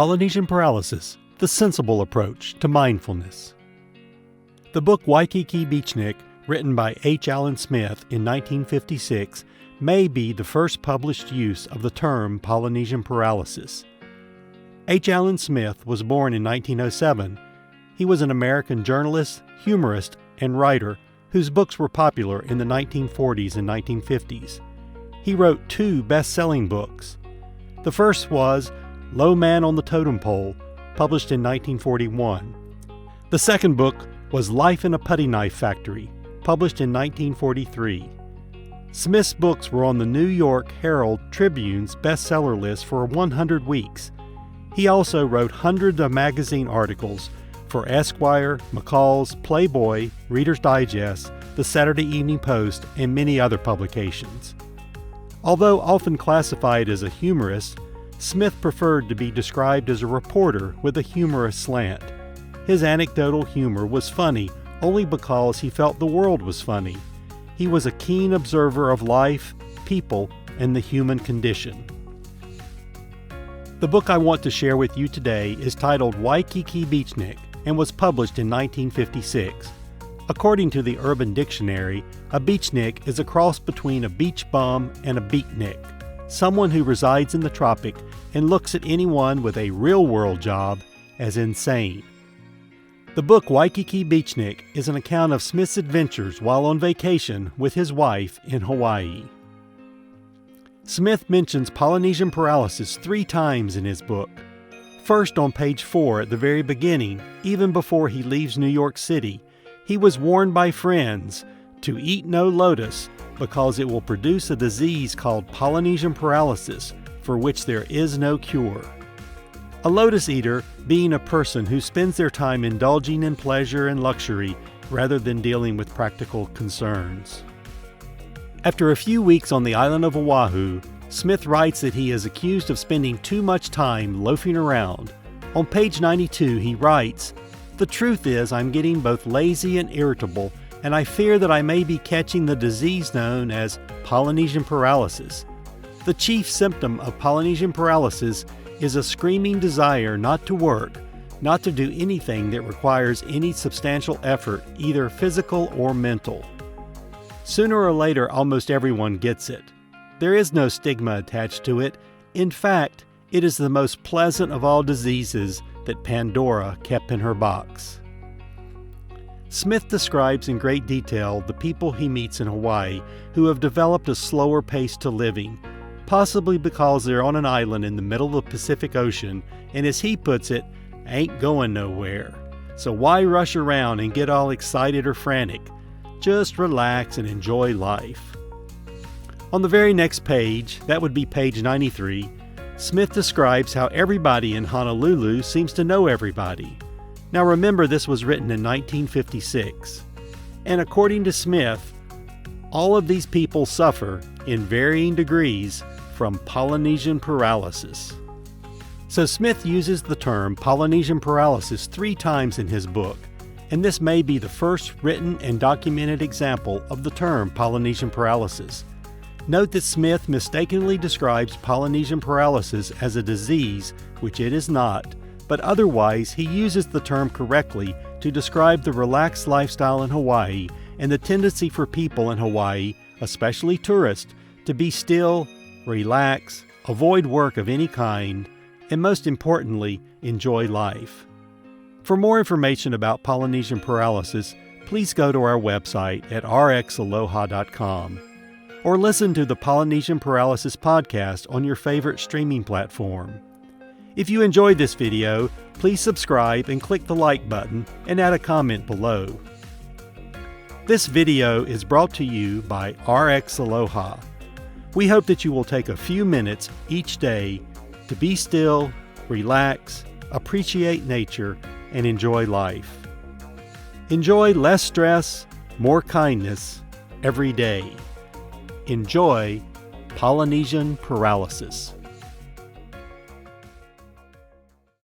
Polynesian Paralysis, the sensible approach to mindfulness. The book Waikiki Beachnik, written by H. Allen Smith in 1956, may be the first published use of the term Polynesian paralysis. H. Allen Smith was born in 1907. He was an American journalist, humorist, and writer whose books were popular in the 1940s and 1950s. He wrote two best-selling books. The first was Low Man on the Totem Pole, published in 1941. The second book was Life in a Putty Knife Factory, published in 1943. Smith's books were on the New York Herald Tribune's bestseller list for 100 weeks. He also wrote hundreds of magazine articles for Esquire, McCall's, Playboy, Reader's Digest, the Saturday Evening Post, and many other publications. Although often classified as a humorist, Smith preferred to be described as a reporter with a humorous slant. His anecdotal humor was funny only because he felt the world was funny. He was a keen observer of life, people, and the human condition. The book I want to share with you today is titled Waikiki Beachnik and was published in 1956. According to the Urban Dictionary, a beachnik is a cross between a beach bum and a beatnik, someone who resides in the tropic and looks at anyone with a real-world job as insane. The book Waikiki Beachnik is an account of Smith's adventures while on vacation with his wife in Hawaii. Smith mentions Polynesian paralysis 3 times in his book. First, on page 4 at the very beginning, even before he leaves New York City, he was warned by friends to eat no lotus because it will produce a disease called Polynesian paralysis, for which there is no cure. A lotus eater being a person who spends their time indulging in pleasure and luxury rather than dealing with practical concerns. After a few weeks on the island of Oahu, Smith writes that he is accused of spending too much time loafing around. On page 92 he writes, "The truth is I'm getting both lazy and irritable, and I fear that I may be catching the disease known as Polynesian paralysis. The chief symptom of Polynesian paralysis is a screaming desire not to work, not to do anything that requires any substantial effort, either physical or mental. Sooner or later, almost everyone gets it. There is no stigma attached to it. In fact, it is the most pleasant of all diseases that Pandora kept in her box." Smith describes in great detail the people he meets in Hawaii who have developed a slower pace to living, possibly because they're on an island in the middle of the Pacific Ocean and, as he puts it, ain't going nowhere. So why rush around and get all excited or frantic? Just relax and enjoy life. On the very next page, that would be page 93, Smith describes how everybody in Honolulu seems to know everybody. Now remember, this was written in 1956. And according to Smith, all of these people suffer, in varying degrees, from Polynesian paralysis. So Smith uses the term Polynesian paralysis 3 times in his book, and this may be the first written and documented example of the term Polynesian paralysis. Note that Smith mistakenly describes Polynesian paralysis as a disease, which it is not, but otherwise he uses the term correctly to describe the relaxed lifestyle in Hawaii and the tendency for people in Hawaii, especially tourists, to be still, relax, avoid work of any kind, and most importantly, enjoy life. For more information about Polynesian paralysis, please go to our website at rxaloha.com or listen to the Polynesian Paralysis podcast on your favorite streaming platform. If you enjoyed this video, please subscribe and click the like button and add a comment below. This video is brought to you by RX Aloha. We hope that you will take a few minutes each day to be still, relax, appreciate nature, and enjoy life. Enjoy less stress, more kindness every day. Enjoy Polynesian paralysis.